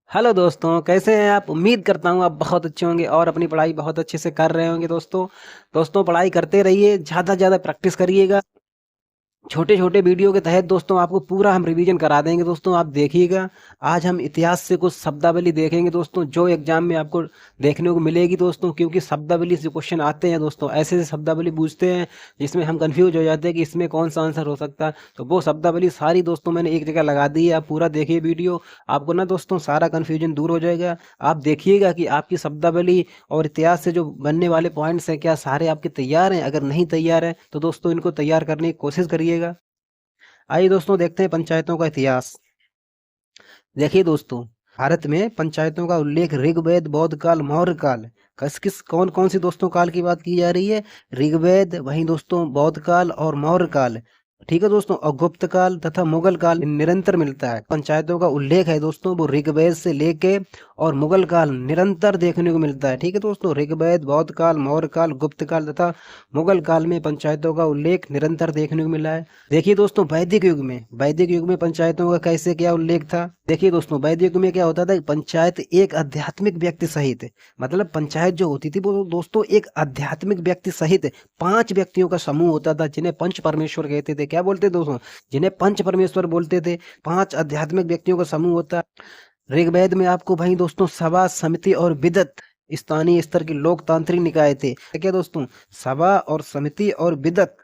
Hello दोस्तों, कैसे हैं आप? उम्मीद करता हूँ आप बहुत अच्छे होंगे और अपनी पढ़ाई बहुत अच्छे से कर रहे होंगे। दोस्तों पढ़ाई करते रहिए, ज़्यादा ज़्यादा प्रैक्टिस करिएगा। छोटे छोटे वीडियो के तहत दोस्तों आपको पूरा हम रिवीजन करा देंगे। दोस्तों आप देखिएगा, आज हम इतिहास से कुछ शब्दावली देखेंगे दोस्तों, जो एग्जाम में आपको देखने को मिलेगी दोस्तों। क्योंकि शब्दावली से क्वेश्चन आते हैं दोस्तों, ऐसे ऐसे शब्दावली पूछते हैं जिसमें हम कंफ्यूज हो जाते हैं कि इसमें कौन सा आंसर हो सकता है। तो वो शब्दावली सारी दोस्तों मैंने एक जगह लगा दी है, आप पूरा देखिए वीडियो। आपको ना दोस्तों सारा कन्फ्यूजन दूर हो जाएगा। आप देखिएगा कि आपकी शब्दावली और इतिहास से जो बनने वाले पॉइंट्स हैं, क्या सारे आपके तैयार हैं? अगर नहीं तैयार है तो दोस्तों इनको तैयार करने की कोशिश करिएगा। आइए दोस्तों देखते हैं पंचायतों का इतिहास। देखिए दोस्तों, भारत में पंचायतों का उल्लेख ऋग्वेद, बौद्ध काल, मौर्य काल, किस किस कौन कौन सी दोस्तों काल की बात की जा रही है? ऋग्वेद, वहीं दोस्तों बौद्ध काल और मौर्य काल। ठीक है दोस्तों, और गुप्त काल तथा मुगल काल निरंतर मिलता है। पंचायतों का उल्लेख है दोस्तों, वो ऋग्वेद से लेके और मुगल काल निरंतर देखने को मिलता है। ठीक है दोस्तों, ऋग्वेद, बौद्ध काल, मौर्य काल, गुप्त काल तथा मुगल काल में पंचायतों का उल्लेख निरंतर देखने को मिला है। देखिए दोस्तों, वैदिक युग में पंचायतों का कैसे क्या उल्लेख था? देखिए दोस्तों, वैदिक युग में क्या होता था कि पंचायत एक आध्यात्मिक व्यक्ति सहित, मतलब पंचायत जो होती थी वो दोस्तों एक आध्यात्मिक व्यक्ति सहित 5 व्यक्तियों का समूह होता था, जिन्हें पंच परमेश्वर कहते थे। क्या बोलते थे दोस्तों? जिन्हें पंच परमेश्वर बोलते थे। 5 आध्यात्मिक व्यक्तियों का समूह होता। ऋग्वेद में आपको वहीं दोस्तों सभा, समिति और विदत स्थानीय स्तर की लोकतांत्रिक निकाय थे। क्या दोस्तों? सभा और समिति और विदत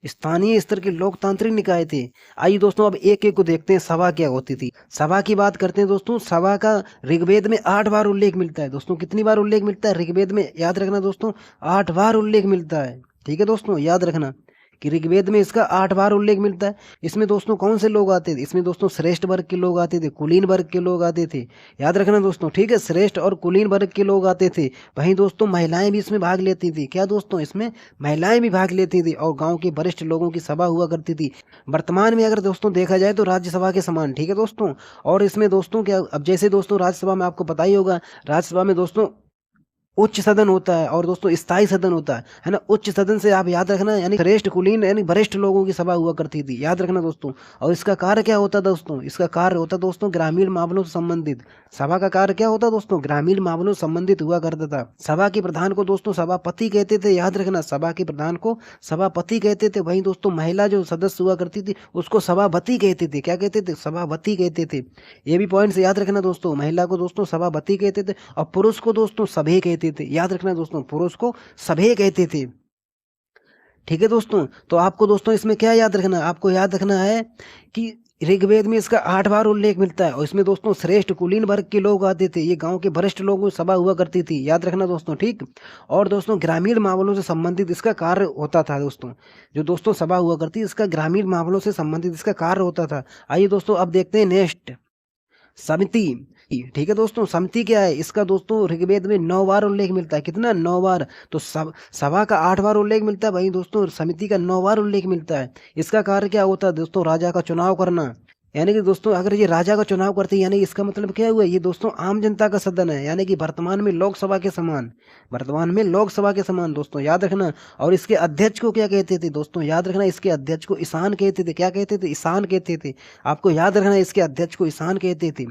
स्थानीय स्तर के लोकतांत्रिक निकाय थे। आइए दोस्तों अब एक एक को देखते हैं, सभा क्या होती थी। सभा की बात करते हैं दोस्तों। सभा का ऋग्वेद में 8 बार उल्लेख मिलता है दोस्तों। कितनी बार उल्लेख मिलता है ऋग्वेद में? याद रखना दोस्तों, 8 बार उल्लेख मिलता है। ठीक है दोस्तों, याद रखना कि ऋग्वेद में इसका 8 बार उल्लेख मिलता है। इसमें दोस्तों कौन से लोग आते थे? इसमें दोस्तों श्रेष्ठ वर्ग के लोग आते थे, कुलीन वर्ग के लोग आते थे। याद रखना दोस्तों, ठीक है, श्रेष्ठ और कुलीन वर्ग के लोग आते थे। वहीं दोस्तों महिलाएं भी इसमें भाग लेती थी। क्या दोस्तों? इसमें महिलाएं भी भाग लेती थी और गांव के वरिष्ठ लोगों की सभा हुआ करती थी। वर्तमान में अगर दोस्तों देखा जाए तो राज्यसभा के समान। ठीक है दोस्तों, और इसमें दोस्तों क्या, अब जैसे दोस्तों राज्यसभा में आपको पता ही होगा, राज्यसभा में दोस्तों उच्च सदन होता है और दोस्तों स्थायी सदन होता है ना। उच्च सदन से आप याद रखना, यानी श्रेष्ठ कुलीन यानी वरिष्ठ लोगों की सभा हुआ करती थी। याद रखना दोस्तों। और इसका कार्य क्या होता दोस्तों? इसका कार्य होता दोस्तों ग्रामीण मामलों से संबंधित। सभा का कार्य क्या होता दोस्तों? ग्रामीण मामलों से संबंधित हुआ करता था। सभा के प्रधान को दोस्तों सभापति कहते थे। याद रखना, सभा के प्रधान को सभापति कहते थे। वहीं दोस्तों महिला जो सदस्य हुआ करती थी उसको सभापति कहते थे। क्या कहते थे? सभापति कहते थे। ये भी पॉइंट्स याद रखना दोस्तों, महिला को दोस्तों सभापति कहते थे और पुरुष को दोस्तों सभे कहते थे। याद रखना दोस्तों, पुरुष को सभे कहते थे। ठीक है दोस्तों, तो आपको दोस्तों इसमें क्या याद रखना है? आपको याद रखना है कि ऋग्वेद में इसका 8 बार उल्लेख मिलता है और इसमें दोस्तों श्रेष्ठ कुलीन वर्ग के लोग आते थे। ये गांव के वरिष्ठ लोगों की सभा हुआ करती थी। याद रखना दोस्तों, ठीक। और दोस्तों ग्रामीण मामलों से संबंधित इसका कार्य होता था दोस्तों। जो दोस्तों सभा हुआ करती इसका ग्रामीण मामलों से संबंधित इसका कार्य होता था। आइए दोस्तों अब देखते हैं नेक्स्ट, समिति। ठीक है दोस्तों, समिति क्या है? इसका दोस्तों ऋग्वेद में 9 बार उल्लेख मिलता है। कितना? 9 बार। तो सभा का 8 बार उल्लेख मिलता है, वहीं दोस्तों समिति का 9 बार उल्लेख मिलता है। इसका कार्य क्या होता है दोस्तों? राजा का चुनाव करना। यानी कि दोस्तों अगर ये राजा का चुनाव करते हैं, यानी इसका मतलब क्या हुआ? ये दोस्तों आम जनता का सदन है, यानी कि वर्तमान में लोकसभा के समान। वर्तमान में लोकसभा के समान दोस्तों, याद रखना। और इसके अध्यक्ष को क्या कहते थे दोस्तों? याद रखना, इसके अध्यक्ष को ईशान कहते थे। क्या कहते थे? ईशान कहते थे। आपको याद रखना, इसके अध्यक्ष को ईशान कहते थे।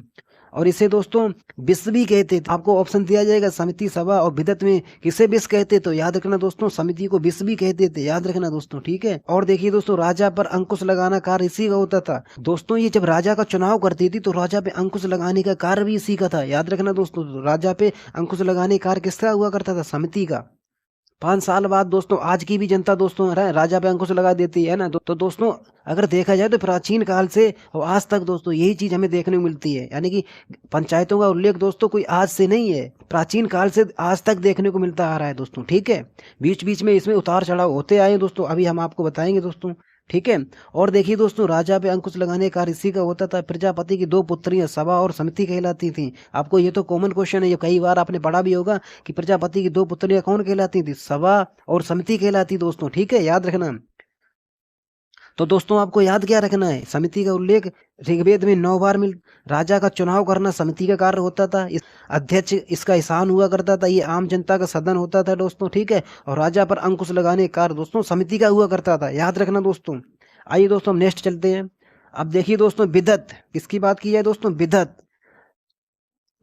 और इसे दोस्तों विष भी कहते थे। आपको ऑप्शन दिया जाएगा समिति, सभा और विदत में किसे विष कहते? तो याद रखना दोस्तों, समिति को विष भी कहते थे। याद रखना दोस्तों, ठीक है। और देखिए दोस्तों, राजा पर अंकुश लगाना कार्य इसी का होता था दोस्तों। ये जब राजा का चुनाव करती थी तो राजा पे अंकुश लगाने का कार्य भी इसी का था। याद रखना दोस्तों, राजा पे अंकुश लगाने का कार्य किसका हुआ करता था? समिति का। 5 साल बाद दोस्तों आज की भी जनता दोस्तों राजा पे अंकुश लगा देती है ना। तो दोस्तों अगर देखा जाए तो प्राचीन काल से और आज तक दोस्तों यही चीज हमें देखने को मिलती है। यानी कि पंचायतों का उल्लेख दोस्तों कोई आज से नहीं है, प्राचीन काल से आज तक देखने को मिलता आ रहा है दोस्तों। ठीक है, बीच बीच में इसमें उतार चढ़ाव होते आए दोस्तों, अभी हम आपको बताएंगे दोस्तों। ठीक है, और देखिए दोस्तों, राजा पे अंकुश लगाने का ऋषि का होता था। प्रजापति की 2 पुत्रियां सभा और समिति कहलाती थी। आपको ये तो कॉमन क्वेश्चन है, ये कई बार आपने पढ़ा भी होगा कि प्रजापति की 2 पुत्रियां कौन कहलाती थी? सभा और समिति कहलाती दोस्तों। ठीक है, याद रखना। तो दोस्तों आपको याद क्या रखना है? समिति का उल्लेख ऋग्वेद में 9 बार मिल। राजा का चुनाव करना समिति का कार्य होता था। इस अध्यक्ष इसका ईशान हुआ करता था। ये आम जनता का सदन होता था दोस्तों। ठीक है, और राजा पर अंकुश लगाने का कार्य दोस्तों समिति का हुआ करता था। याद रखना दोस्तों। आइए दोस्तों हम नेक्स्ट चलते हैं। अब देखिए दोस्तों, विदत किसकी बात की जाए दोस्तों? विदत।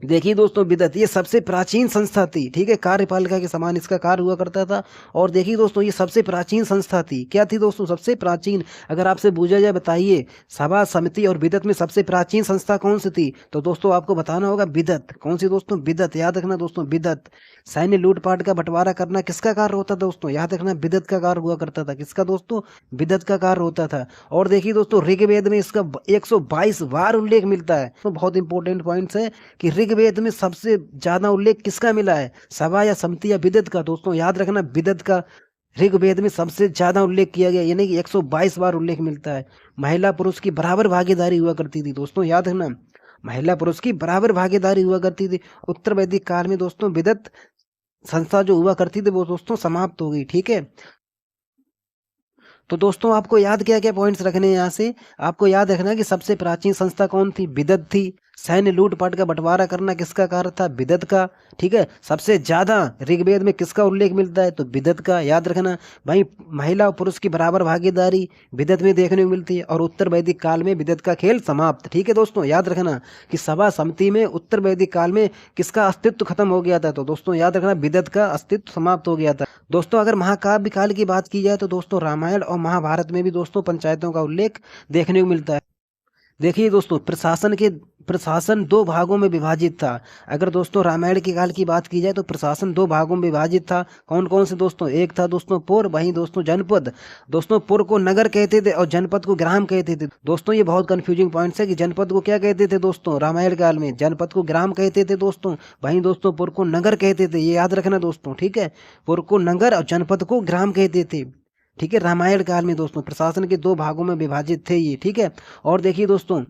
देखिए दोस्तों, बिदत ये सबसे प्राचीन संस्था थी, ठीक है, कार्यपालिका के समान इसका कार्य हुआ करता था। और देखिए दोस्तों, ये सबसे प्राचीन संस्था थी। क्या थी दोस्तों? सबसे प्राचीन। अगर आपसे पूछा जाए बताइए सभा समिति और बिदत में सबसे प्राचीन संस्था कौन सी थी, तो दोस्तों आपको बताना होगा बिदत। कौन सी दोस्तों? बिदत। याद रखना दोस्तों, बिदत। सैन्य लूटपाट का बंटवारा करना किसका कार्य होता था दोस्तों? याद रखना, बिदत का कार्य हुआ करता था। किसका दोस्तों? बिदत का कार्य होता था। और देखिए दोस्तों, ऋग्वेद में इसका 122 बार उल्लेख मिलता है। तो बहुत इंपॉर्टेंट पॉइंट्स है कि ऋग्वेद में सबसे ज्यादा उल्लेख किसका मिला है? सभा या समिति या बिदत का। दोस्तों याद रखना, बिदत का ऋग्वेद में सबसे ज्यादा उल्लेख किया गया, यानी कि 122 बार उल्लेख मिलता है। महिला पुरुष की बराबर भागीदारी हुआ करती थी। दोस्तों याद रखना, महिला पुरुष की बराबर भागीदारी हुआ करती थी। उत्तर वैदिक काल में दोस्तों बिदत संस्था जो हुआ करती थी वो दोस्तों समाप्त हो गई, ठीक है। तो दोस्तों आपको याद क्या क्या पॉइंट्स रखने हैं यहाँ से? आपको याद रखना कि सबसे प्राचीन संस्था कौन थी? बिदत थी। सैन्य लूटपाट का बंटवारा करना किसका कार्य था? बिदत का, ठीक है। सबसे ज्यादा ऋग्वेद में किसका उल्लेख मिलता है? तो बिदत का। याद रखना भाई, महिला और पुरुष की बराबर भागीदारी बिदत में देखने को मिलती है। और उत्तर वैदिक काल में बिदत का खेल समाप्त, ठीक है दोस्तों। याद रखना कि सभा समिति में उत्तर वैदिक काल में किसका अस्तित्व खत्म हो गया था? तो दोस्तों याद रखना, बिदत का अस्तित्व समाप्त हो गया था। दोस्तों अगर महाकाव्य काल की बात की जाए तो दोस्तों रामायण और महाभारत में भी दोस्तों पंचायतों का उल्लेख देखने को मिलता है। देखिए दोस्तों, प्रशासन दो भागों में विभाजित था। अगर दोस्तों रामायण के काल की बात की जाए तो प्रशासन दो भागों में विभाजित था। कौन कौन से दोस्तों? एक था दोस्तों पुर, वहीं दोस्तों जनपद। दोस्तों पुर को नगर कहते थे और जनपद को ग्राम कहते थे। दोस्तों ये बहुत कंफ्यूजिंग पॉइंट्स है कि जनपद को क्या कहते थे दोस्तों? रामायण काल में जनपद को ग्राम कहते थे दोस्तों, वहीं दोस्तों पुर को नगर कहते थे। ये याद रखना दोस्तों, ठीक है। पुर को नगर और जनपद को ग्राम कहते थे, ठीक है। रामायण काल में दोस्तों प्रशासन के दो भागों में विभाजित थे ये, ठीक है। और देखिए दोस्तों,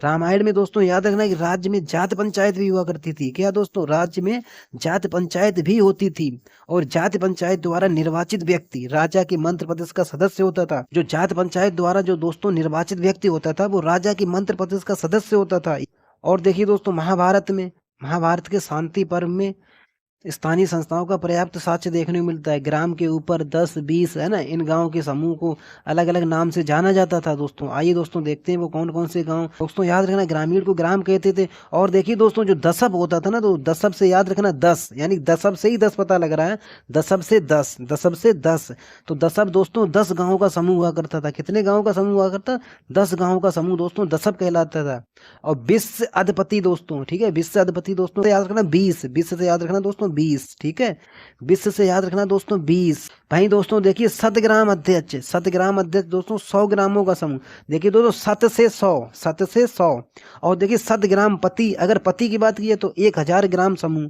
रामायण में दोस्तों याद रखना कि राज्य में जाति पंचायत भी हुआ करती थी। क्या दोस्तों? राज्य में जाति पंचायत भी होती थी। और जाति पंचायत द्वारा निर्वाचित व्यक्ति राजा के मंत्रिपरिषद का सदस्य होता था। जो जाति पंचायत द्वारा जो दोस्तों निर्वाचित व्यक्ति होता था वो राजा की मंत्रिपरिषद का सदस्य होता था। और देखिए दोस्तों, महाभारत के शांति पर्व में स्थानीय संस्थाओं का पर्याप्त साक्ष्य देखने को मिलता है। ग्राम के ऊपर 10, 20 है ना, इन गांवों के समूह को अलग अलग नाम से जाना जाता था दोस्तों। आइए दोस्तों देखते हैं वो कौन कौन से गांव। दोस्तों याद रखना, ग्रामीण को ग्राम कहते थे। और देखिए दोस्तों, जो दशब होता था ना, तो दशब से याद रखना 10, यानी दशब से ही 10 पता लग रहा है। दशब से 10, दशब से 10। तो दशब दोस्तों 10 गाँव का समूह हुआ करता था। कितने गाँव का समूह हुआ करता? 10 गाँव का समूह दोस्तों दशब कहलाता था। और 20 अधिपति दोस्तों, ठीक है, 20 अधिपति दोस्तों से याद रखना 20, 20 से याद रखना दोस्तों 20, ठीक है। 20 से याद रखना दोस्तों 20। भाई दोस्तों देखिए, शतग्राम अध्यक्ष, शतग्राम अध्यक्ष दोस्तों 100 ग्रामों का समूह। देखिए दोस्तों, 7 से 100, 7 से 100। और देखिए शतग्राम पति, अगर पति की बात की है तो 1000 ग्राम समूह।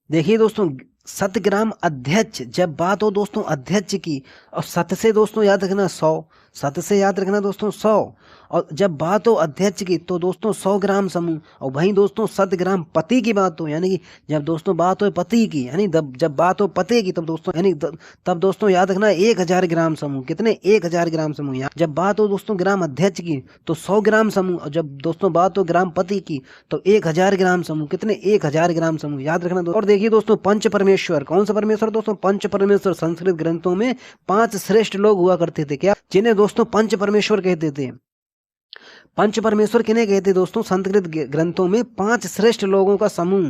देखिए दोस्तों, शतग्राम अध्यक्ष जब बात हो दोस्तों अध्यक्ष की, और 7 से दोस्तों याद रखना 100, 7 से याद रखना दोस्तों 100। और जब बात हो अध्यक्ष की तो दोस्तों 100 ग्राम समूह। और वहीं दोस्तों शतग्राम पति की बात हो, यानी कि जब दोस्तों बात हो पति की, यानी जब बात हो पति की, तब दोस्तों यानी तब दोस्तों याद रखना 1000 ग्राम समूह। कितने? 1000 ग्राम समूह। यहाँ जब बात हो दोस्तों ग्राम अध्यक्ष की तो 100 ग्राम समूह। और जब दोस्तों बात हो ग्राम पति की तो 1000 ग्राम समूह। कितने? 1000 ग्राम समूह, याद रखना दोस्तों। और देखिए दोस्तों, पंच परमेश्वर, कौन सा परमेश्वर दोस्तों? पंच परमेश्वर। संस्कृत ग्रंथों में 5 श्रेष्ठ लोग हुआ करते थे। क्या? जिन्हें दोस्तों पंच परमेश्वर कहते थे। पंच परमेश्वर किन्हें कहते दोस्तों? संस्कृत ग्रंथों में 5 श्रेष्ठ लोगों का समूह,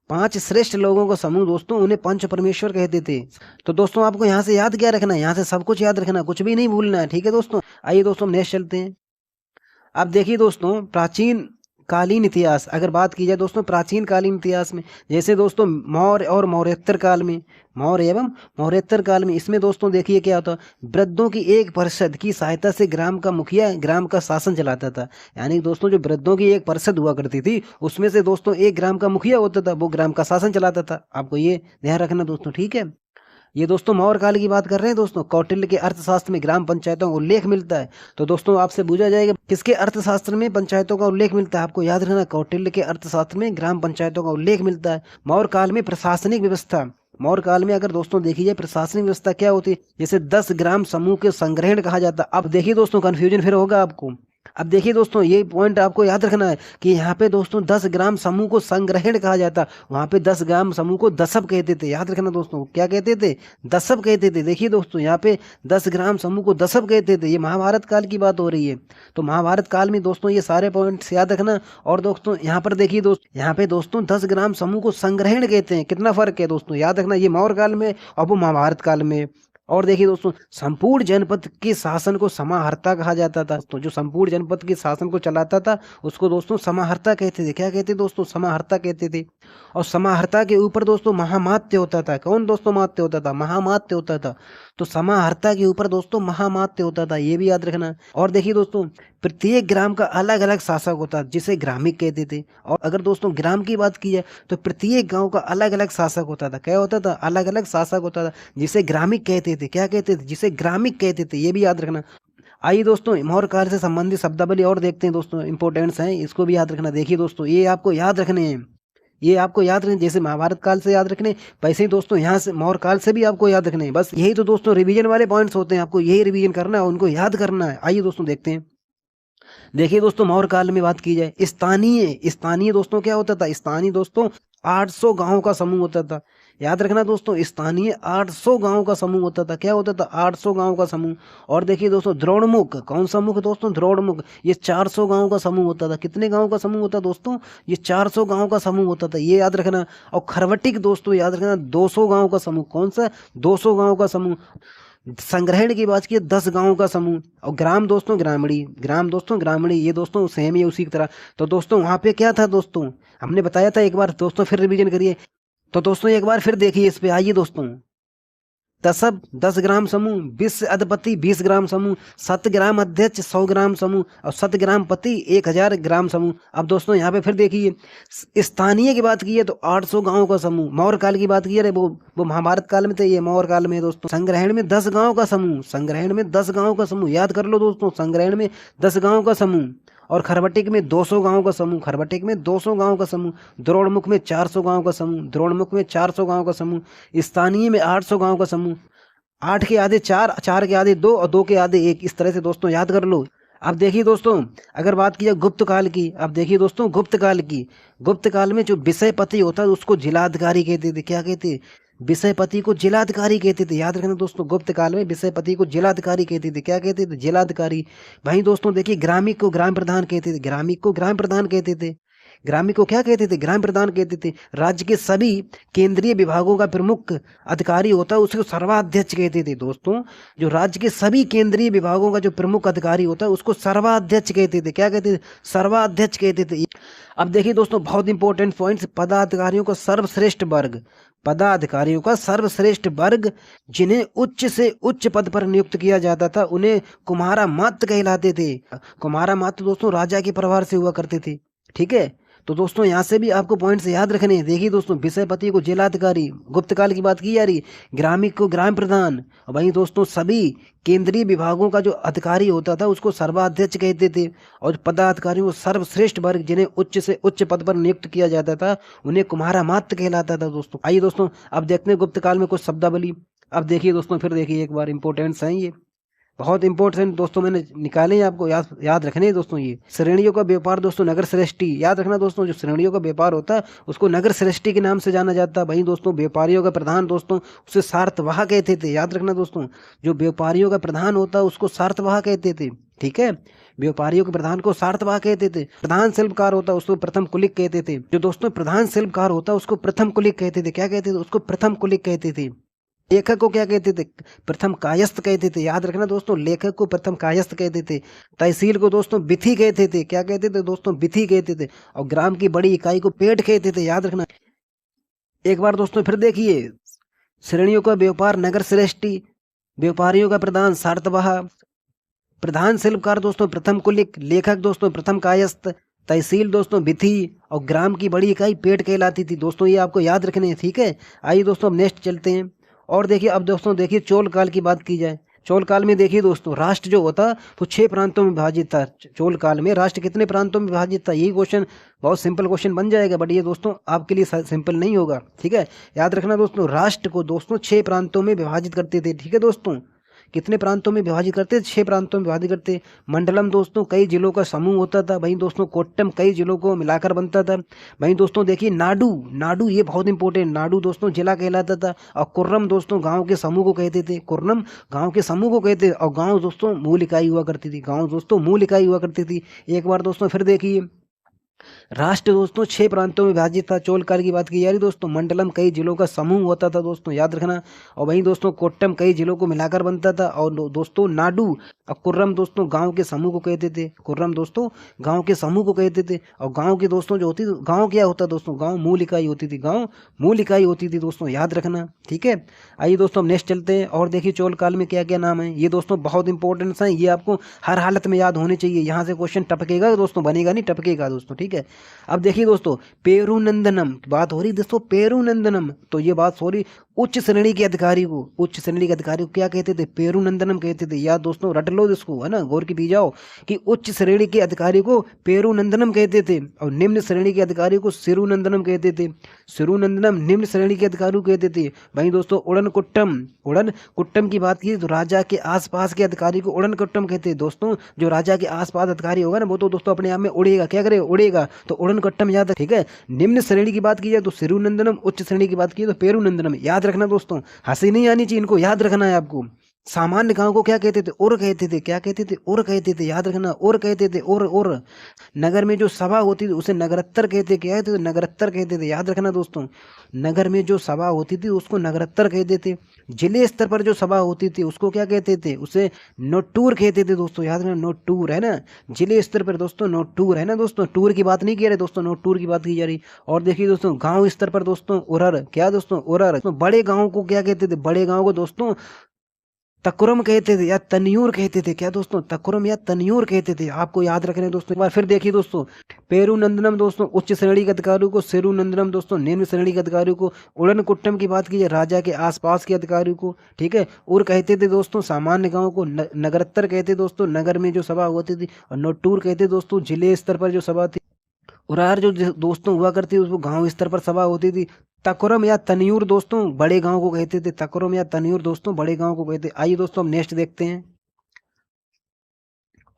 5 श्रेष्ठ लोगों का समूह दोस्तों, उन्हें पंच परमेश्वर कहते थे। तो दोस्तों आपको यहाँ से याद क्या रखना है? यहाँ से सब कुछ याद रखना, कुछ भी नहीं भूलना है, ठीक है दोस्तों। आइए दोस्तों नेक्स्ट चलते हैं। अब देखिए दोस्तों, प्राचीन कालीन इतिहास, अगर बात की जाए दोस्तों प्राचीन कालीन इतिहास में, जैसे दोस्तों मौर्य और मौर्योत्तर काल में, मौर्य एवं मौर्योत्तर काल में, इसमें दोस्तों देखिए क्या होता, वृद्धों की एक परिषद की सहायता से ग्राम का मुखिया ग्राम का शासन चलाता था। यानी दोस्तों जो वृद्धों की एक परिषद हुआ करती थी, उसमें से दोस्तों एक ग्राम का मुखिया होता था, वो ग्राम का शासन चलाता था। आपको ये ध्यान रखना दोस्तों, ठीक है। ये दोस्तों मौर्य काल की बात कर रहे हैं दोस्तों। कौटिल्य के अर्थशास्त्र में ग्राम पंचायतों का उल्लेख मिलता है। तो दोस्तों आपसे पूछा जाएगा किसके अर्थशास्त्र में पंचायतों का उल्लेख मिलता है? आपको याद रखना, कौटिल्य के अर्थशास्त्र में ग्राम पंचायतों का उल्लेख मिलता है। मौर्य काल में प्रशासनिक व्यवस्था, मौर्य काल में अगर दोस्तों देखी जाए प्रशासनिक व्यवस्था क्या होती है? जैसे 10 ग्राम समूह के संग्रहण कहा जाता है। अब देखिए दोस्तों, कंफ्यूजन फिर होगा आपको। अब देखिए दोस्तों, ये पॉइंट आपको याद रखना है कि यहाँ पे दोस्तों 10 ग्राम समूह को संग्रहण कहा जाता, वहाँ पे 10 ग्राम समूह को दशव कहते थे। याद रखना दोस्तों, क्या कहते थे? दशव कहते थे। देखिए दोस्तों, यहाँ पे 10 ग्राम समूह को दशव कहते थे। ये महाभारत काल की बात हो रही है। तो महाभारत काल में दोस्तों ये सारे पॉइंट्स याद रखना। और दोस्तों यहाँ पर देखिए दोस्तों, यहाँ पे दोस्तों 10 ग्राम समूह को संग्रहण कहते हैं। कितना फर्क है दोस्तों, याद रखना। ये मौर्य काल में और वो महाभारत काल में। और देखिए दोस्तों, संपूर्ण जनपद के शासन को समाहर्ता कहा जाता था। तो जो संपूर्ण जनपद के शासन को चलाता था उसको दोस्तों समाहर्ता कहते थे। क्या कहते दोस्तों? समाहर्ता कहते थे। और समाहर्ता के ऊपर दोस्तों महामात्य होता था। कौन दोस्तों मात्य होता था? महामात्य होता था। तो समाहर्ता के ऊपर दोस्तों महामात्य होता था, ये भी याद रखना। और देखिए दोस्तों, प्रत्येक ग्राम का अलग अलग शासक होता जिसे ग्रामिक कहते थे। और अगर दोस्तों ग्राम की बात की जाए तो प्रत्येक गांव का अलग अलग शासक होता था। क्या होता था? अलग अलग शासक होता था, जिसे ग्रामिक कहते थे। क्या कहते थे? जिसे ग्रामिक कहते थे, ये भी याद रखना। आइए दोस्तों, मौर्य काल से संबंधित शब्दावली और देखते हैं दोस्तों, इंपॉर्टेंट्स हैं, इसको भी याद रखना। देखिए दोस्तों, ये आपको याद रखने हैं, ये आपको याद रखने। जैसे महाभारत काल से याद रखने, वैसे ही दोस्तों यहाँ से मौर्य काल से भी आपको याद रखने हैं। बस यही तो दोस्तों रिवीजन वाले पॉइंट्स होते हैं, आपको यही रिवीजन करना है, उनको याद करना है। आइए दोस्तों देखते हैं। देखिए दोस्तों, मौर्य काल में बात की जाए, स्थानीय स्थानीय दोस्तों क्या होता था? स्थानीय दोस्तों 800 गांव का समूह होता था। याद रखना दोस्तों, स्थानीय 800 गांव का समूह होता था। क्या होता था? 800 गांव का समूह। और देखिए दोस्तों, द्रोणमुख, कौन सा मुख दोस्तों? द्रोणमुख, ये 400 गांव का समूह होता था। कितने गांव का समूह होता दोस्तों? ये 400 गांव का समूह होता था, ये याद रखना। और खरवटिक दोस्तों याद रखना, 200 गांव का समूह। कौन सा? 200 गांव का समूह। संग्रहण की बात की 10 गांवों का समूह। और ग्राम दोस्तों ग्रामीणी, ग्राम दोस्तों ग्रामीणी, ये दोस्तों सेम ही उसी की तरह। तो दोस्तों वहां पे क्या था दोस्तों? हमने बताया था एक बार दोस्तों, फिर रिवीजन करिए। तो दोस्तों एक बार फिर देखिए इस पे, आइए दोस्तों। दशव 10 ग्राम समूह, 20 अधिपति 20 ग्राम समूह, 7 ग्राम अध्यक्ष 100 ग्राम समूह, और 7 ग्राम पति 1000 ग्राम समूह। अब दोस्तों यहाँ पे फिर देखिए, स्थानीय की बात की है तो 800 गांव का समूह। मौर्य काल की बात की है, वो महाभारत काल में थे, ये मौर्य काल में दोस्तों। संग्रहण में 10 गांव का समूह, संग्रहण में 10 गांव का समूह, याद कर लो दोस्तों, संग्रहण में 10 गांव का समूह। और खरवटिक में 200 गांव का समूह, खरवटिक में 200 गांव का समूह। द्रोणमुख में 400 गांव का समूह, द्रोणमुख में 400 गांव का समूह। स्थानीय में 800 गांव का समूह। 8 के आधे 4, 4 के आधे 2 और 2 के आधे 1, इस तरह से दोस्तों याद कर लो। अब देखिए दोस्तों, अगर बात की जाए गुप्त काल की, अब देखिए दोस्तों गुप्त काल की। गुप्त काल में जो विषयपति होता है उसको जिलाधिकारी कहते थे। क्या कहते? विषयपति को जिलाधिकारी कहते थे। याद रखना दोस्तों, गुप्त काल में विषयपति को जिलाधिकारी कहते थे। क्या कहते थे? जिलाधिकारी। भाई दोस्तों देखिए, ग्रामिक को ग्राम प्रधान कहते थे, ग्रामिक को ग्राम प्रधान कहते थे। ग्रामीण को क्या कहते थे? ग्राम प्रधान कहते थे। राज्य के सभी केंद्रीय विभागों का प्रमुख अधिकारी होता है उसको सर्वाध्यक्ष कहते थे दोस्तों। जो राज्य के सभी केंद्रीय विभागों का जो प्रमुख अधिकारी होता है उसको सर्वाध्यक्ष कहते थे। क्या कहते थे? सर्वाध्यक्ष कहते थे। अब देखिए दोस्तों, बहुत इंपॉर्टेंट पॉइंट्स। पदाधिकारियों का सर्वश्रेष्ठ वर्ग, पदाधिकारियों का सर्वश्रेष्ठ वर्ग जिन्हें उच्च से उच्च पद पर नियुक्त किया जाता था उन्हें कुमारा मात्य कहलाते थे। कुमारा मात्य दोस्तों राजा के प्रभार से हुआ करते थे। ठीक है, तो दोस्तों यहाँ से भी आपको पॉइंट्स याद रखने हैं। देखिए दोस्तों, विषयपति को जिलाधिकारी, गुप्त काल की बात की जा रही, ग्रामिक को ग्राम प्रधान, और वहीं दोस्तों सभी केंद्रीय विभागों का जो अधिकारी होता था उसको सर्वाध्यक्ष कहते थे। और पदाधिकारियों को सर्वश्रेष्ठ वर्ग जिन्हें उच्च से उच्च पद पर नियुक्त किया जाता था उन्हें कुम्हारा मात्य कहलाता था दोस्तों। आइए दोस्तों अब देखते हैं गुप्त काल में कुछ शब्दावली। अब देखिए दोस्तों, फिर देखिए एक बार, इंपॉर्टेंट्स हैं ये, बहुत इंपॉर्टेंट दोस्तों मैंने निकाले हैं, आपको याद रखने हैं दोस्तों। ये श्रेणियों का व्यापार दोस्तों, नगर श्रेष्ठी, याद रखना दोस्तों। जो श्रेणियों का व्यापार होता है उसको नगर श्रेष्ठी के नाम से जाना जाता है। वहीं दोस्तों व्यापारियों का प्रधान दोस्तों उसे सार्तवाह कहते थे। याद रखना दोस्तों, जो व्यापारियों का प्रधान होता है उसको सार्तवाह कहते थे। ठीक है, व्यापारियों के प्रधान को सार्तवाह कहते थे। प्रधान शिल्पकार होता है उसको प्रथम कुलिक कहते थे। जो दोस्तों प्रधान शिल्पकार होता है उसको प्रथम कुलिक कहते थे। क्या कहते थे? उसको प्रथम कुलिक कहते थे। लेखक को क्या कहते थे? प्रथम कायस्थ कहते थे। याद रखना दोस्तों, लेखक को प्रथम कायस्थ कहते थे। तहसील को दोस्तों विथि कहते थे। क्या कहते थे दोस्तों? विथि कहते थे। और ग्राम की बड़ी इकाई को पेट कहते थे। याद रखना। एक बार दोस्तों फिर देखिए, श्रेणियों का व्यापार नगर श्रेष्ठी, व्यापारियों का प्रधान सार्तवाह, प्रधान शिल्पकार दोस्तों प्रथम कुलिक, लेखक दोस्तों प्रथम कायस्थ, तहसील दोस्तों विथि, और ग्राम की बड़ी इकाई पेट कहलाती थी दोस्तों। ये आपको याद रखने हैं। ठीक है, आइए दोस्तों अब नेक्स्ट चलते हैं। और देखिए अब दोस्तों देखिए, चोल काल की बात की जाए, चोल काल में देखिए दोस्तों, राष्ट्र जो होता वो 6 प्रांतों में विभाजित था। चोल काल में राष्ट्र कितने प्रांतों में विभाजित था? यही क्वेश्चन बहुत सिंपल क्वेश्चन बन जाएगा, बट ये दोस्तों आपके लिए सिंपल नहीं होगा। ठीक है, याद रखना दोस्तों, राष्ट्र को दोस्तों 6 प्रांतों में विभाजित करते थे। ठीक है दोस्तों, कितने प्रांतों में विभाजित करते थे? 6 प्रांतों में विभाजित करते। मंडलम दोस्तों कई जिलों का समूह होता था। वहीं दोस्तों कोट्टम कई जिलों को मिलाकर बनता था। वहीं दोस्तों देखिए नाडु, नाडु ये बहुत इंपॉर्टेंट, नाडु दोस्तों जिला कहलाता था। और कुर्रम दोस्तों गांव के समूह को कहते थे। कुर्रम गांव के समूह को कहते थे। और गांव दोस्तों मूल इकाई हुआ करती थी। गांव दोस्तों मूल इकाई हुआ करती थी। एक बार दोस्तों फिर देखिए, राष्ट्र दोस्तों 6 प्रांतों में विभाजित था। चोल काल की बात की जा रही दोस्तों। मंडलम कई जिलों का समूह होता था दोस्तों, याद रखना। और वहीं दोस्तों कोट्टम कई जिलों को मिलाकर बनता था। और दोस्तों नाडु और कुर्रम दोस्तों गांव के समूह को कहते थे। कुर्रम दोस्तों गांव के समूह को कहते थे। और गांव के दोस्तों जो होती थी, गांव क्या होता दोस्तों? गांव मूल इकाई होती थी। गांव मूल इकाई होती थी दोस्तों, याद रखना, ठीक है। आइए दोस्तों हम नेक्स्ट चलते हैं और देखिए चोल काल में क्या क्या नाम है। ये दोस्तों बहुत इंपॉर्टेंट है, ये आपको हर हालत में याद होने चाहिए। यहाँ से क्वेश्चन टपकेगा दोस्तों, बनेगा नहीं, टपकेगा दोस्तों, ठीक है। अब देखिए दोस्तों, पेरुनंदनम बात हो रही दोस्तों, पेरुनंदनम, तो ये बात हो रही उच्च श्रेणी के अधिकारी को। उच्च श्रेणी के अधिकारी को क्या कहते थे? पेरुनंदनम कहते थे। या दोस्तों रट लो इसको, है ना, गौर की पी जाओ कि उच्च श्रेणी के अधिकारी को पेरुनंदनम कहते थे और निम्न श्रेणी के अधिकारी को सिरुनंदनम कहते थे। सिरुनंदनम निम्न श्रेणी के अधिकारी को कहते थे। वहीं दोस्तों उड़न कुट्टम, उड़न कुट्टम की बात की तो राजा के आसपास के अधिकारी को उड़न कुट्टम कहते हैं दोस्तों। जो राजा के आसपास अधिकारी होगा ना वो तो दोस्तों अपने आप में उड़ेगा, क्या करेगा? उड़ेगा, तो उड़न कुट्टम याद है, ठीक है। निम्न श्रेणी की बात की जाए तो सिरुनंदनम, उच्च श्रेणी की बात की तो पेरुनंदनम, याद रखना दोस्तों, हंसी नहीं आनी चाहिए, इनको याद रखना है आपको। सामान्य गांव को क्या कहते थे? उर कहते थे। क्या कहते थे? उर कहते थे, याद रखना, उर कहते थे, उर। नगर में जो सभा होती थी उसे नगरत्तर कहते, क्या कहते थे? नगरत्तर कहते थे, याद रखना दोस्तों। नगर में जो सभा होती थी उसको नगरत्तर कहते थे। जिले स्तर पर जो सभा होती थी उसको क्या कहते थे? उसे नोटूर कहते थे दोस्तों, याद रखना, नोटूर, है ना। जिले स्तर पर दोस्तों नोटूर, है ना दोस्तों, टूर की बात नहीं की रहे दोस्तों, नोटूर की बात की जा रही। और देखिए दोस्तों गांव स्तर पर दोस्तों उरर, क्या दोस्तों? उरर। तो बड़े गांव को क्या कहते थे? बड़े गांव को दोस्तों तकुरम कहते थे या तनियूर कहते थे। क्या दोस्तों? तकुरम या तनियूर कहते थे, आपको याद रखने दोस्तों। एक बार फिर देखिए दोस्तों, पेरुनंदनम दोस्तों उच्च श्रेणी के अधिकारियों को, सिरुनंदनम दोस्तों निम्न श्रेणी के अधिकारियों को, उड़न कुट्टम की बात कीजिए राजा के आसपास के अधिकारियों को, ठीक है। उर कहते थे दोस्तों सामान्य गांव को, नगरत्तर कहते दोस्तों नगर में जो सभा होती थी, और नोटूर कहते दोस्तों जिले स्तर पर जो सभा थी। उरार जो दोस्तों हुआ करती थी उसको गांव स्तर पर सभा होती थी। तकुरम या तनियूर दोस्तों बड़े गांव को कहते थे। तकुरम या तनियूर दोस्तों बड़े गांव को कहते। आइए दोस्तों हम नेक्स्ट देखते हैं।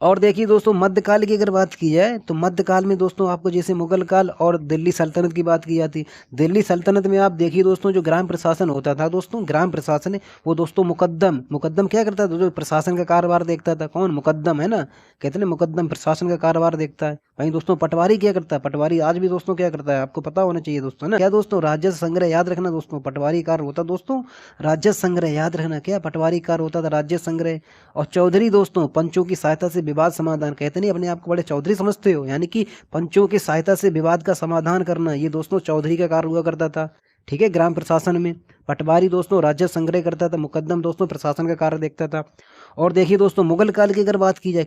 और देखिए दोस्तों मध्यकाल की अगर बात की जाए तो मध्यकाल में दोस्तों आपको जैसे मुगल काल और दिल्ली सल्तनत की बात की जाती। दिल्ली सल्तनत में आप देखिए दोस्तों जो ग्राम प्रशासन होता था दोस्तों, ग्राम प्रशासन है वो दोस्तों मुकद्दम, मुकद्दम क्या करता था? जो प्रशासन का कारोबार देखता था, कौन? मुकद्दम, है ना, कहते हैं मुकद्दम प्रशासन का कारोबार देखता है। वहीं दोस्तों पटवारी क्या करता है? पटवारी आज भी दोस्तों क्या करता है? आपको पता होना चाहिए दोस्तों, है ना। क्या दोस्तों? राजस्व संग्रह, याद रखना दोस्तों, पटवारी कार्य होता दोस्तों राजस्व संग्रह, याद रखना, क्या पटवारी कार्य होता था? राजस्व संग्रह। और चौधरी दोस्तों पंचों की सहायता से विवाद समाधान, कहते नहीं अपने आप को बड़े चौधरी समझते हो, यानी कि पंचों की सहायता से विवाद का समाधान करना, ये दोस्तों चौधरी का कार्य हुआ करता था, ठीक है, ग्राम प्रशासन में। पटवारी दोस्तों राजस्व संग्रह करता था, मुकद्दम दोस्तों प्रशासन का कार्य देखता था। और देखिए दोस्तों मुगल काल की अगर बात की जाए,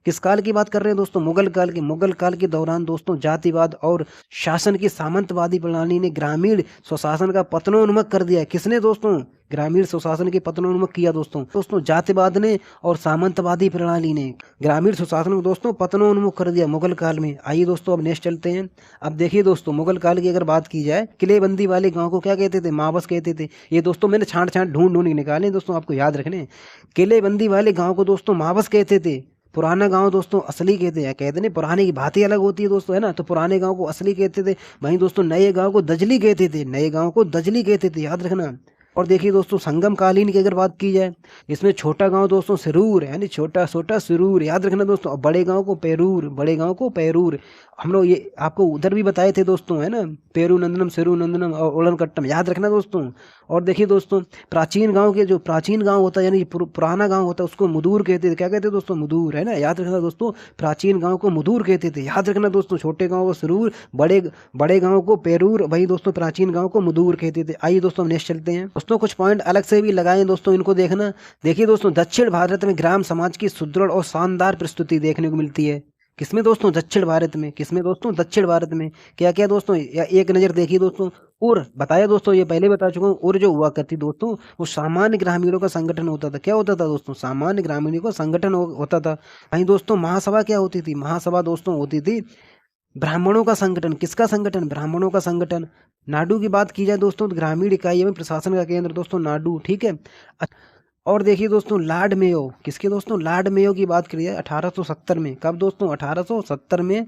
किस काल की बात कर रहे हैं दोस्तों? मुगल काल की। मुगल काल के दौरान दोस्तों जातिवाद और शासन की सामंतवादी प्रणाली ने ग्रामीण स्वशासन का पतनोन्मुख कर दिया। किसने दोस्तों? ग्रामीण स्वशासन के पतनोन्मुख किया दोस्तों जातिवाद ने और सामंतवादी प्रणाली ने ग्रामीण स्वशासन को दोस्तों पतनोन्मुख कर दिया मुगल काल में। आइए दोस्तों अब नेक्स्ट चलते हैं। अब देखिए दोस्तों मुगल काल की अगर बात की जाए, किलेबंदी वाले गांव को क्या कहते थे? मावस कहते थे। ये दोस्तों मैंने छांट ढूंढ ढूंढ निकाले दोस्तों, आपको याद रखने। किलेबंदी वाले गांव को दोस्तों मावस कहते थे। पुराना गांव दोस्तों असली कहते हैं, कहते नहीं पुराने की बात ही अलग होती है दोस्तों, है ना। तो पुराने गांव को असली कहते थे। वहीं दोस्तों नए गांव को दजली कहते थे, नए गांव को दजली कहते थे, याद रखना। और देखिए दोस्तों संगम कालीन की अगर बात की जाए, इसमें छोटा गांव दोस्तों सिरूर, यानी छोटा छोटा सिरूर, याद रखना दोस्तों। और बड़े गांव को पैरूर, बड़े गांव को पैरूर। हम लोग ये आपको उधर भी बताए थे दोस्तों, है ना, पेरुनंदनम, सिरुनंदनम और उड़नकट्टम, याद रखना दोस्तों। और देखिए दोस्तों प्राचीन गांव के, जो प्राचीन गांव होता है यानी पुराना गांव होता है उसको मुदूर कहते थे। क्या कहते हैं दोस्तों? मुदूर, है ना, याद रखना दोस्तों। प्राचीन गांव को मुदूर कहते थे, याद रखना दोस्तों। छोटे गांव को सिरूर, बड़े गांव को पैरूर, वही दोस्तों प्राचीन गांव को मुदूर कहते थे। आइए दोस्तों हम नेक्स्ट चलते हैं। दोस्तों कुछ पॉइंट अलग से भी लगाएं दोस्तों, इनको देखना। देखिए दोस्तों दक्षिण भारत में ग्राम समाज की सुदृढ़ और शानदार प्रस्तुति देखने को मिलती है। किसमें दोस्तों? दक्षिण भारत में। किसमें दोस्तों? दक्षिण भारत में। क्या क्या दोस्तों? या एक नजर देखिए दोस्तों, उर बताया दोस्तों, ये पहले बता चुका हूँ। उर जो हुआ करती दोस्तों वो सामान्य ग्रामीणों का संगठन होता था। क्या होता था दोस्तों? सामान्य ग्रामीणों का संगठन होता था। वहीं दोस्तों महासभा क्या होती थी? महासभा दोस्तों होती थी ब्राह्मणों का संगठन। किसका संगठन? ब्राह्मणों का संगठन। नाडु की बात की जाए दोस्तों तो ग्रामीण इकाई में प्रशासन का केंद्र दोस्तों नाडु, ठीक है। और देखिए दोस्तों लॉर्ड मेयो, किसके दोस्तों, लॉर्ड मेयो की बात करिए 1870 में। कब दोस्तों, 1870 में।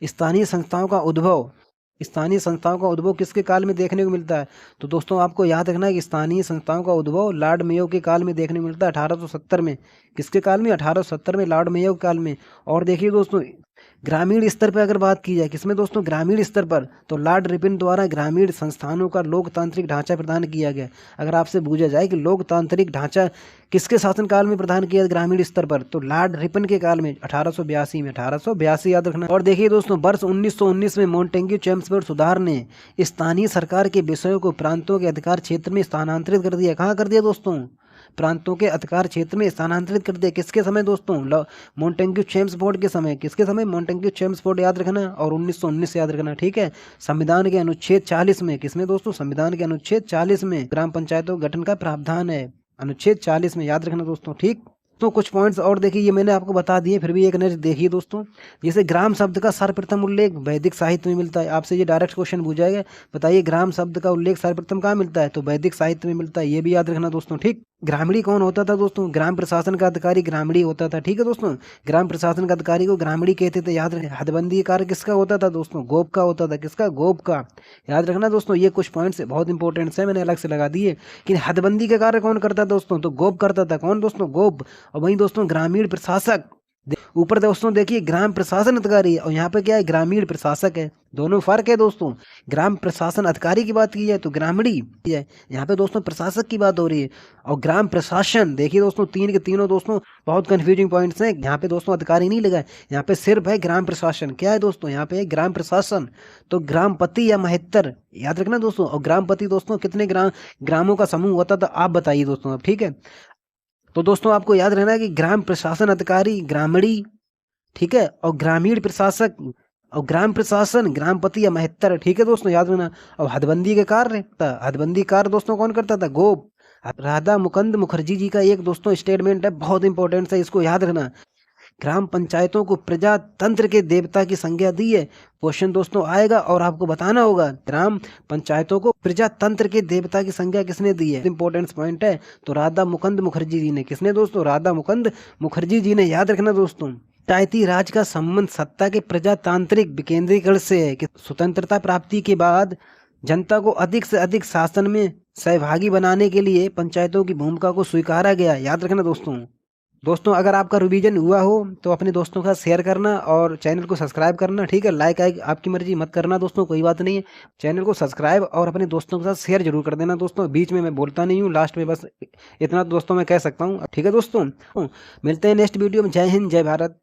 स्थानीय संस्थाओं का उद्भव, स्थानीय संस्थाओं का उद्भव किसके काल में देखने को मिलता है? तो दोस्तों आपको याद रखना है कि स्थानीय संस्थाओं का उद्भव लॉर्ड मेयो के काल में देखने को मिलता है 1870 में। किसके काल में? 1870 में, लॉर्ड मेयो के काल में। और देखिए दोस्तों ग्रामीण स्तर पर अगर बात की जाए, किसमें दोस्तों, ग्रामीण स्तर पर, तो लॉर्ड रिपन द्वारा ग्रामीण संस्थानों का लोकतांत्रिक ढांचा प्रदान किया गया। अगर आपसे पूछा जाए कि लोकतांत्रिक ढांचा किसके शासनकाल में प्रदान किया ग्रामीण स्तर पर, तो लॉर्ड रिपन के काल में 1882 में, 1882 याद रखना। और देखिए दोस्तों वर्ष 1919 में मॉन्टेग्यू चेम्सफोर्ड सुधार ने स्थानीय सरकार के विषयों को प्रांतों के अधिकार क्षेत्र में स्थानांतरित कर दिया। कहाँ कर दिया दोस्तों? प्रांतों के अधिकार क्षेत्र में स्थानांतरित कर दिया। किसके समय दोस्तों? मॉन्टेग्यू चेम्सफोर्ड के समय। किसके समय? मॉन्टेग्यू चेम्सफोर्ड याद रखना, और 1919 याद रखना, ठीक है। संविधान के अनुच्छेद 40 में, किसमें दोस्तों? संविधान के अनुच्छेद 40 में ग्राम पंचायतों गठन का प्रावधान है, अनुच्छेद 40 में, याद रखना दोस्तों, ठीक। तो कुछ पॉइंट्स और देखिए, ये मैंने आपको बता दिए, फिर भी एक नजर देखिए दोस्तों। जैसे ग्राम शब्द का सर्वप्रथम उल्लेख वैदिक साहित्य में मिलता है। आपसे ये डायरेक्ट क्वेश्चन पूछा जाएगा, बताइए ग्राम शब्द का उल्लेख सर्वप्रथम कहाँ मिलता है? तो वैदिक साहित्य में मिलता है, ये भी याद रखना दोस्तों, ठीक। ग्रामीणी कौन होता था दोस्तों? ग्राम प्रशासन का अधिकारी ग्रामीणी होता था, ठीक है दोस्तों। ग्राम प्रशासन का अधिकारी को ग्रामीणी कहते थे, याद रखें। हदबंदी कार्य किसका होता था दोस्तों? गोप का होता था। किसका? गोप का, याद रखना दोस्तों। ये कुछ पॉइंट्स बहुत इंपॉर्टेंट है, मैंने अलग से लगा दिए। कि हदबंदी का कार्य कौन करता था दोस्तों? तो गोप करता था। कौन दोस्तों? गोप। और वहीं दोस्तों ग्रामीण प्रशासक, ऊपर दोस्तों देखिए ग्राम प्रशासन अधिकारी और यहाँ पे क्या है? ग्रामीण प्रशासक है। दोनों फर्क है दोस्तों। ग्राम प्रशासन अधिकारी की बात की जाए तो ग्रामीणी है, यहाँ पे दोस्तों प्रशासक की बात हो रही है। और ग्राम प्रशासन देखिए दोस्तों, तीन के तीनों दोस्तों बहुत कंफ्यूजिंग पॉइंट्स हैं। यहाँ पे दोस्तों अधिकारी नहीं लगा है, यहाँ पे सिर्फ है ग्राम प्रशासन। क्या है दोस्तों? यहाँ पे है ग्राम प्रशासन। तो ग्रामपति या महत्तर याद रखना दोस्तों। और ग्रामपति दोस्तों कितने ग्रामों का समूह होता था, आप बताइए दोस्तों अब, ठीक है। तो दोस्तों आपको याद रहना है कि ग्राम प्रशासन अधिकारी ग्रामीणी, ठीक है, और ग्रामीण प्रशासक और ग्राम प्रशासन ग्रामपति या महत्तर, ठीक है दोस्तों, याद रखना। और हदबंदी के कार्य, हदबंदी कार्य दोस्तों कौन करता था? गोप। राधा मुकुंद मुखर्जी जी का एक दोस्तों स्टेटमेंट है, बहुत इंपॉर्टेंट है, इसको याद रखना। ग्राम पंचायतों को प्रजातंत्र के देवता की संज्ञा दी है। क्वेश्चन दोस्तों आएगा और आपको बताना होगा ग्राम पंचायतों को प्रजातंत्र के देवता की संज्ञा किसने दी है। इंपॉर्टेंट पॉइंट है। तो राधा मुकुंद मुखर्जी जी ने। किसने दोस्तों? राधा मुकुंद मुखर्जी जी ने, याद रखना दोस्तों। पंचायती राज का संबंध सत्ता के प्रजातांत्रिक विकेंद्रीकरण से है कि स्वतंत्रता प्राप्ति के बाद जनता को अधिक से अधिक शासन में सहभागी बनाने के लिए पंचायतों की भूमिका को स्वीकारा गया। याद रखना दोस्तों अगर आपका रिवीजन हुआ हो तो अपने दोस्तों के साथ शेयर करना और चैनल को सब्सक्राइब करना, ठीक है। लाइक आपकी मर्जी, मत करना दोस्तों, कोई बात नहीं है। चैनल को सब्सक्राइब और अपने दोस्तों के साथ शेयर जरूर कर देना दोस्तों। बीच में मैं बोलता नहीं हूँ, लास्ट में बस इतना दोस्तों मैं कह सकता हूँ, ठीक है दोस्तों। मिलते हैं नेक्स्ट वीडियो में। जय हिंद, जय भारत।